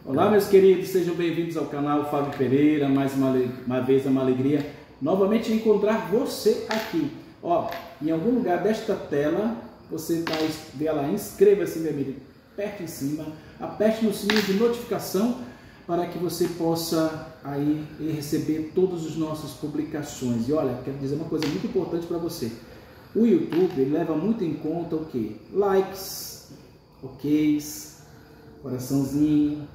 Olá, meus queridos, sejam bem-vindos ao canal Fábio Pereira. Mais uma vez é uma alegria novamente encontrar você aqui. Ó, em algum lugar desta tela você vai ver lá, inscreva-se, meu amigo, aperte em cima, aperte no sininho de notificação para que você possa aí receber todas as nossas publicações. E olha, quero dizer uma coisa muito importante para você. O YouTube leva muito em conta o que? Likes, OKs, coraçãozinho,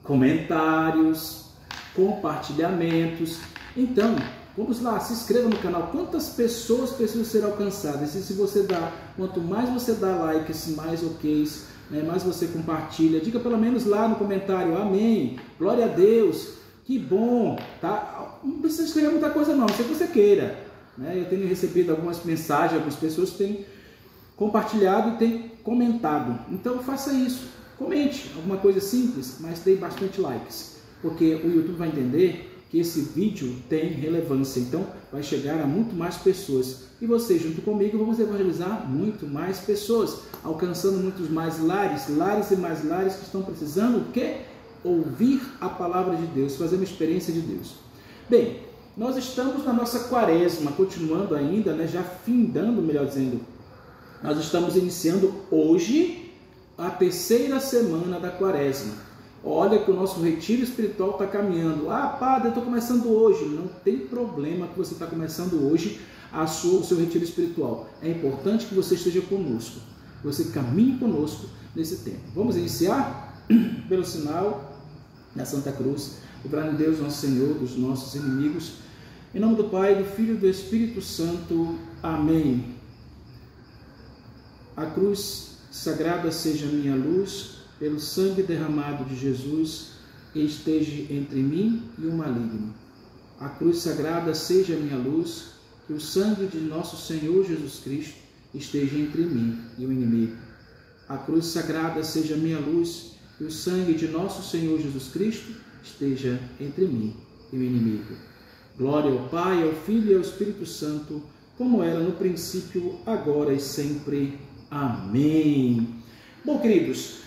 comentários, compartilhamentos. Então, vamos lá, se inscreva no canal. Quantas pessoas precisam ser alcançadas? E se você dá, quanto mais você dá likes, mais OKs, né, mais você compartilha, diga pelo menos lá no comentário, amém, glória a Deus, que bom, tá? Não precisa escrever muita coisa não, se você queira, né? Eu tenho recebido algumas mensagens, algumas pessoas têm compartilhado e têm comentado, então faça isso, comente alguma coisa simples, mas dê bastante likes, porque o YouTube vai entender que esse vídeo tem relevância, então vai chegar a muito mais pessoas. E você, junto comigo, vamos evangelizar muito mais pessoas, alcançando muitos mais lares e mais lares que estão precisando o quê? Ouvir a palavra de Deus, fazer uma experiência de Deus. Bem, nós estamos na nossa quaresma, continuando ainda, né, já findando, melhor dizendo, nós estamos iniciando hoje a terceira semana da quaresma. Olha que o nosso retiro espiritual está caminhando. Ah, padre, eu estou começando hoje. Não tem problema que você está começando hoje o seu retiro espiritual. É importante que você esteja conosco. Você caminhe conosco nesse tempo. Vamos iniciar pelo sinal da Santa Cruz. Livrar em Deus, nosso Senhor, dos nossos inimigos. Em nome do Pai, do Filho e do Espírito Santo. Amém. A cruz sagrada seja minha luz. Pelo sangue derramado de Jesus, esteja entre mim e o maligno. A cruz sagrada seja a minha luz, que o sangue de nosso Senhor Jesus Cristo esteja entre mim e o inimigo. A cruz sagrada seja a minha luz, que o sangue de nosso Senhor Jesus Cristo esteja entre mim e o inimigo. Glória ao Pai, ao Filho e ao Espírito Santo, como era no princípio, agora e sempre. Amém. Bom, queridos,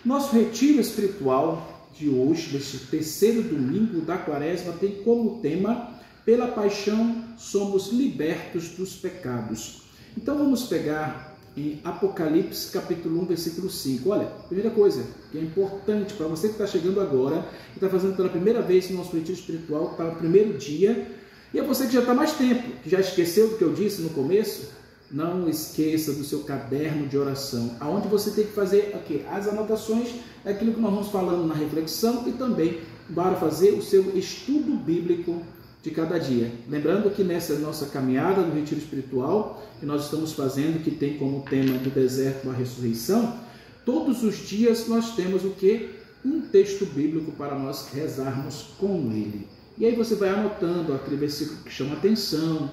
nosso retiro espiritual de hoje, deste terceiro domingo da quaresma, tem como tema: pela paixão somos libertos dos pecados. Então vamos pegar em Apocalipse capítulo 1, versículo 5. Olha, primeira coisa que é importante para você que está chegando agora, que está fazendo pela primeira vez o nosso retiro espiritual, que está no primeiro dia, e é você que já está mais tempo, que já esqueceu do que eu disse no começo. Não esqueça do seu caderno de oração, aonde você tem que fazer aqui as anotações, aquilo que nós vamos falando na reflexão e também para fazer o seu estudo bíblico de cada dia. Lembrando que nessa nossa caminhada no retiro espiritual que nós estamos fazendo, que tem como tema do deserto a ressurreição, todos os dias nós temos o que? Um texto bíblico para nós rezarmos com ele. E aí você vai anotando aquele versículo que chama atenção,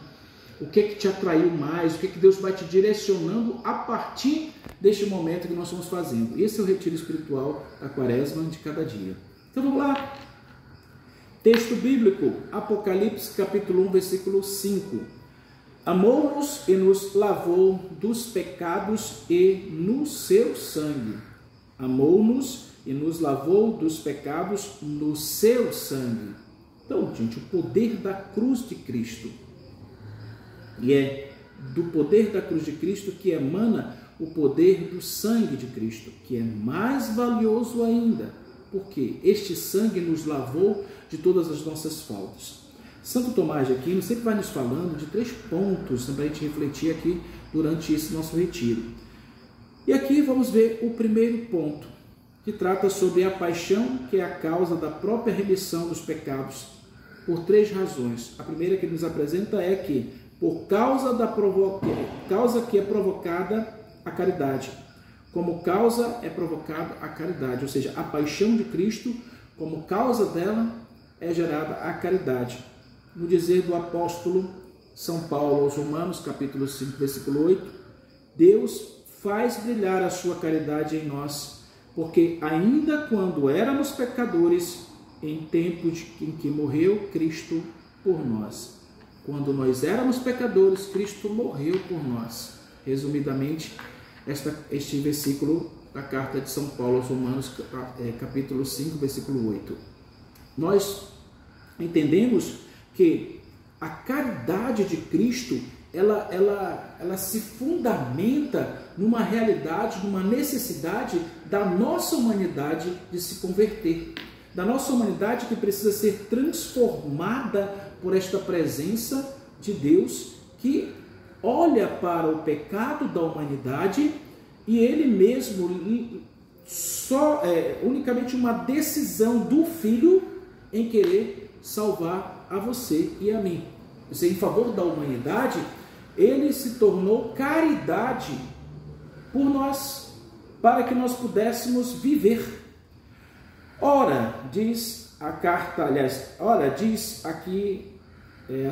o que é que te atraiu mais, o que é que Deus vai te direcionando a partir deste momento que nós estamos fazendo. Esse é o retiro espiritual da quaresma de cada dia. Então vamos lá. Texto bíblico, Apocalipse capítulo 1, versículo 5. Amou-nos e nos lavou dos pecados e no seu sangue. Amou-nos e nos lavou dos pecados no seu sangue. Então, gente, o poder da cruz de Cristo. E é do poder da cruz de Cristo que emana o poder do sangue de Cristo, que é mais valioso ainda, porque este sangue nos lavou de todas as nossas faltas. Santo Tomás de Aquino sempre vai nos falando de 3 pontos para a gente refletir aqui durante esse nosso retiro. E aqui vamos ver o primeiro ponto, que trata sobre a paixão, que é a causa da própria remissão dos pecados, por 3 razões. A primeira que nos apresenta é que por causa que é provocada a caridade. Como causa é provocada a caridade, ou seja, a paixão de Cristo, como causa dela é gerada a caridade. No dizer do apóstolo São Paulo aos Romanos, capítulo 5, versículo 8, Deus faz brilhar a sua caridade em nós, porque ainda quando éramos pecadores, em tempo em que morreu Cristo por nós. Quando nós éramos pecadores, Cristo morreu por nós. Resumidamente, este versículo da carta de São Paulo aos Romanos, capítulo 5, versículo 8. Nós entendemos que a caridade de Cristo, ela se fundamenta numa realidade, numa necessidade da nossa humanidade de se converter, da nossa humanidade que precisa ser transformada por esta presença de Deus, que olha para o pecado da humanidade e ele mesmo unicamente uma decisão do Filho em querer salvar a você e a mim. Em favor da humanidade, ele se tornou caridade por nós, para que nós pudéssemos viver. Ora, diz a carta, diz aqui,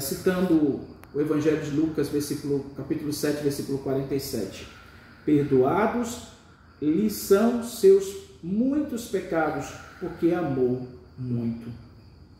citando o Evangelho de Lucas, capítulo 7, versículo 47, perdoados lhe são seus muitos pecados, porque amou muito.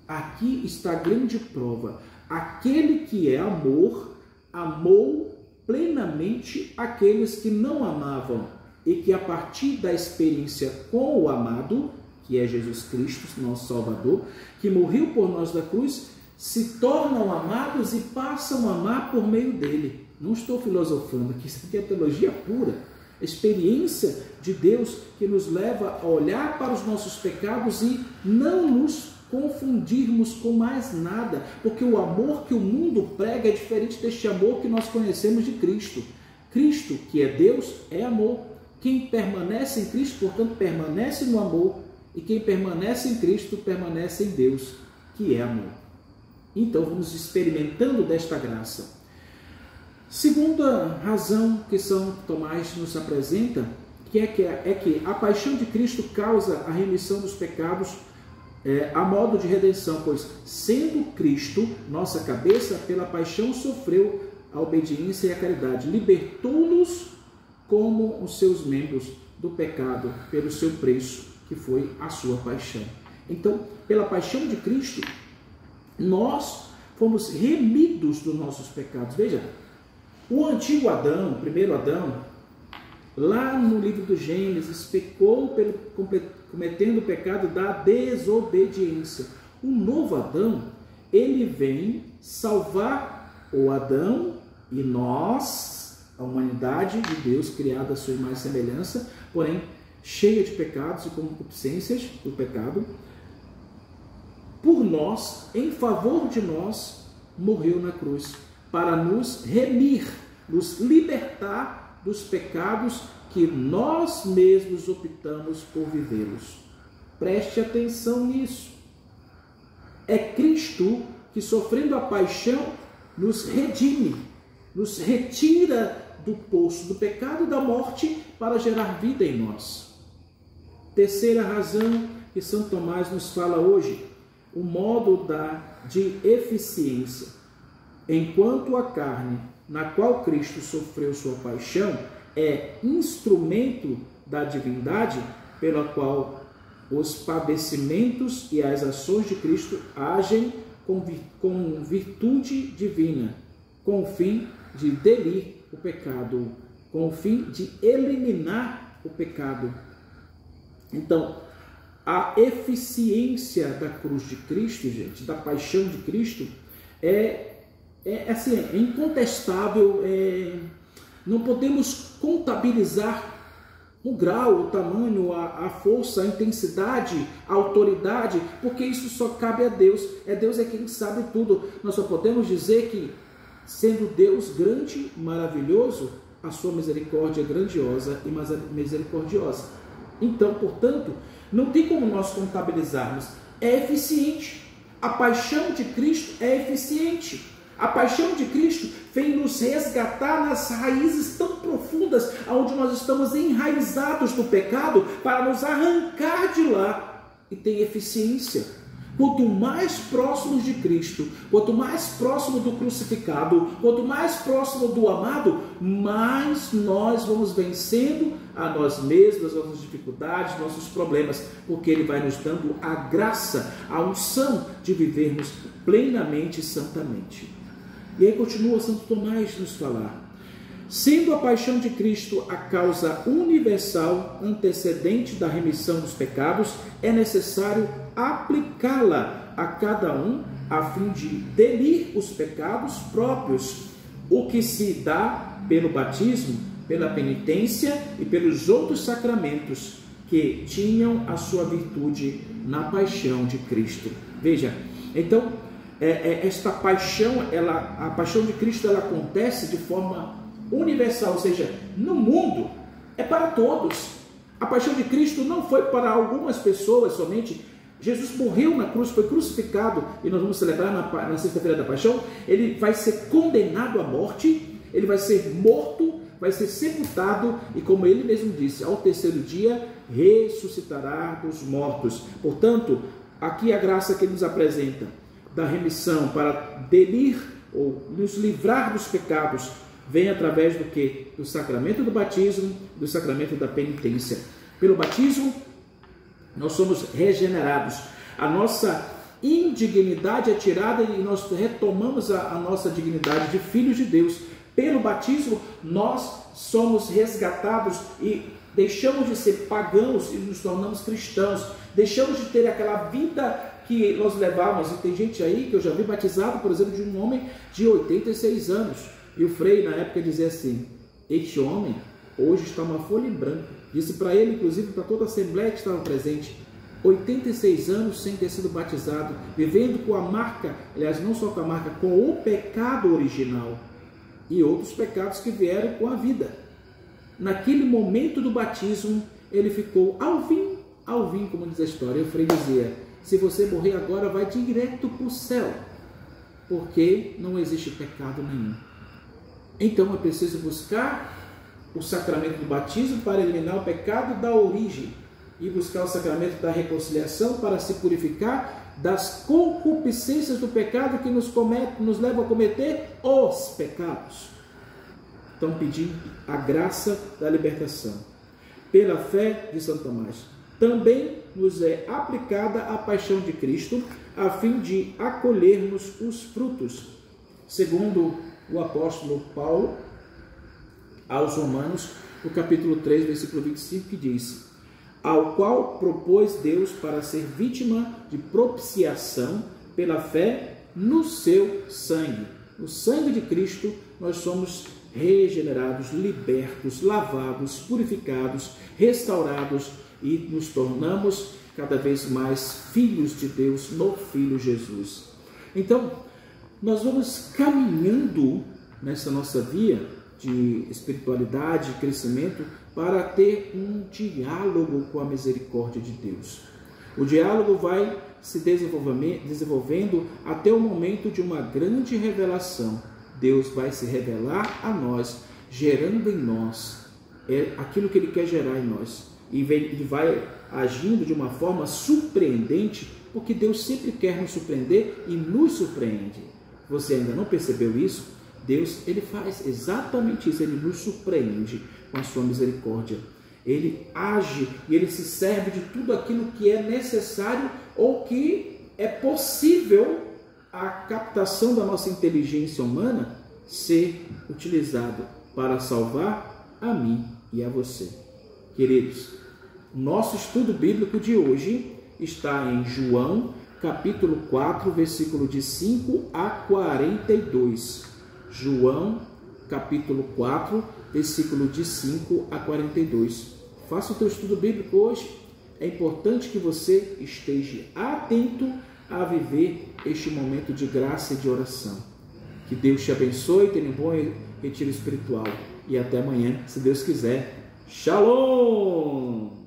Aqui está a grande prova. Aquele que é amor, amou plenamente aqueles que não amavam, e que a partir da experiência com o amado, que é Jesus Cristo, nosso Salvador, que morreu por nós da cruz, se tornam amados e passam a amar por meio dele. Não estou filosofando aqui, isso aqui é teologia pura. A experiência de Deus que nos leva a olhar para os nossos pecados e não nos confundirmos com mais nada, porque o amor que o mundo prega é diferente deste amor que nós conhecemos de Cristo. Cristo, que é Deus, é amor. Quem permanece em Cristo, portanto, permanece no amor, e quem permanece em Cristo, permanece em Deus, que é amor. Então, vamos experimentando desta graça. Segunda razão que São Tomás nos apresenta, é que a paixão de Cristo causa a remissão dos pecados a modo de redenção, pois, sendo Cristo nossa cabeça, pela paixão sofreu a obediência e a caridade, libertou-nos como os seus membros do pecado, pelo seu preço, que foi a sua paixão. Então, pela paixão de Cristo, nós fomos remidos dos nossos pecados. Veja, o antigo Adão, o primeiro Adão, lá no livro do Gênesis, pecou cometendo o pecado da desobediência. O novo Adão, ele vem salvar o Adão e nós, a humanidade de Deus, criada à sua imagem e semelhança, porém cheia de pecados e concupiscências do pecado, por nós, em favor de nós, morreu na cruz, para nos remir, nos libertar dos pecados que nós mesmos optamos por vivê-los. Preste atenção nisso. É Cristo que, sofrendo a paixão, nos redime, nos retira do poço do pecado e da morte para gerar vida em nós. Terceira razão que São Tomás nos fala hoje, o modo de eficiência. Enquanto a carne, na qual Cristo sofreu sua paixão, é instrumento da divindade, pela qual os padecimentos e as ações de Cristo agem com virtude divina, com o fim de delir o pecado, com o fim de eliminar o pecado. Então, a eficiência da cruz de Cristo, gente, da paixão de Cristo, é incontestável. Não podemos contabilizar o grau, o tamanho, a força, a intensidade, a autoridade, porque isso só cabe a Deus. Deus é quem sabe tudo. Nós só podemos dizer que, sendo Deus grande, maravilhoso, a sua misericórdia é grandiosa e misericordiosa. Então, portanto, não tem como nós contabilizarmos. É eficiente. A paixão de Cristo é eficiente. A paixão de Cristo vem nos resgatar nas raízes tão profundas, onde nós estamos enraizados do pecado, para nos arrancar de lá. E tem eficiência. Quanto mais próximos de Cristo, quanto mais próximo do crucificado, quanto mais próximo do amado, mais nós vamos vencendo a nós mesmos, as nossas dificuldades, nossos problemas, porque Ele vai nos dando a graça, a unção de vivermos plenamente e santamente. E aí continua Santo Tomás nos falar. Sendo a paixão de Cristo a causa universal antecedente da remissão dos pecados, é necessário aplicá-la a cada um a fim de delir os pecados próprios, o que se dá pelo batismo, pela penitência e pelos outros sacramentos que tinham a sua virtude na paixão de Cristo. Veja, então, esta paixão, a paixão de Cristo, ela acontece de forma universal, ou seja, no mundo é para todos. A paixão de Cristo não foi para algumas pessoas somente. Jesus morreu na cruz, foi crucificado, e nós vamos celebrar na sexta-feira da paixão. Ele vai ser condenado à morte, ele vai ser morto, vai ser sepultado, e como ele mesmo disse, ao terceiro dia ressuscitará dos mortos. Portanto, aqui a graça que ele nos apresenta da remissão para delir ou nos livrar dos pecados vem através do que? Do sacramento do batismo, do sacramento da penitência. Pelo batismo, nós somos regenerados. A nossa indignidade é tirada e nós retomamos a nossa dignidade de filhos de Deus. Pelo batismo, nós somos resgatados e deixamos de ser pagãos e nos tornamos cristãos. Deixamos de ter aquela vida que nós levávamos. E tem gente aí que eu já vi batizado, por exemplo, de um homem de 86 anos. E o Frei, na época, dizia assim: este homem hoje está uma folha em branco. Disse para ele, inclusive para toda a assembleia que estava presente, 86 anos sem ter sido batizado, vivendo com a marca, aliás, não só com a marca, com o pecado original e outros pecados que vieram com a vida. Naquele momento do batismo, ele ficou alvim, como diz a história. E o Frei dizia: se você morrer agora, vai direto para o céu, porque não existe pecado nenhum. Então é preciso buscar o sacramento do batismo para eliminar o pecado da origem e buscar o sacramento da reconciliação para se purificar das concupiscências do pecado que nos leva a cometer os pecados. Então, pedindo a graça da libertação. Pela fé de Santo Tomás, também nos é aplicada a paixão de Cristo, a fim de acolhermos os frutos, segundo o apóstolo Paulo aos Romanos, no capítulo 3, versículo 25, que diz: ao qual propôs Deus para ser vítima de propiciação pela fé no seu sangue. No sangue de Cristo nós somos regenerados, libertos, lavados, purificados, restaurados e nos tornamos cada vez mais filhos de Deus no Filho Jesus. Então, nós vamos caminhando nessa nossa via de espiritualidade, de crescimento, para ter um diálogo com a misericórdia de Deus. O diálogo vai se desenvolvendo até o momento de uma grande revelação. Deus vai se revelar a nós, gerando em nós aquilo que Ele quer gerar em nós. E vai agindo de uma forma surpreendente, porque Deus sempre quer nos surpreender e nos surpreende. Você ainda não percebeu isso? Deus, Ele faz exatamente isso, Ele nos surpreende com a sua misericórdia. Ele age e Ele se serve de tudo aquilo que é necessário ou que é possível a captação da nossa inteligência humana ser utilizado para salvar a mim e a você. Queridos, nosso estudo bíblico de hoje está em João, capítulo 4, versículo de 5 a 42. João, capítulo 4, versículo de 5 a 42. Faça o teu estudo bíblico hoje. É importante que você esteja atento a viver este momento de graça e de oração. Que Deus te abençoe, tenha um bom retiro espiritual. E até amanhã, se Deus quiser. Shalom!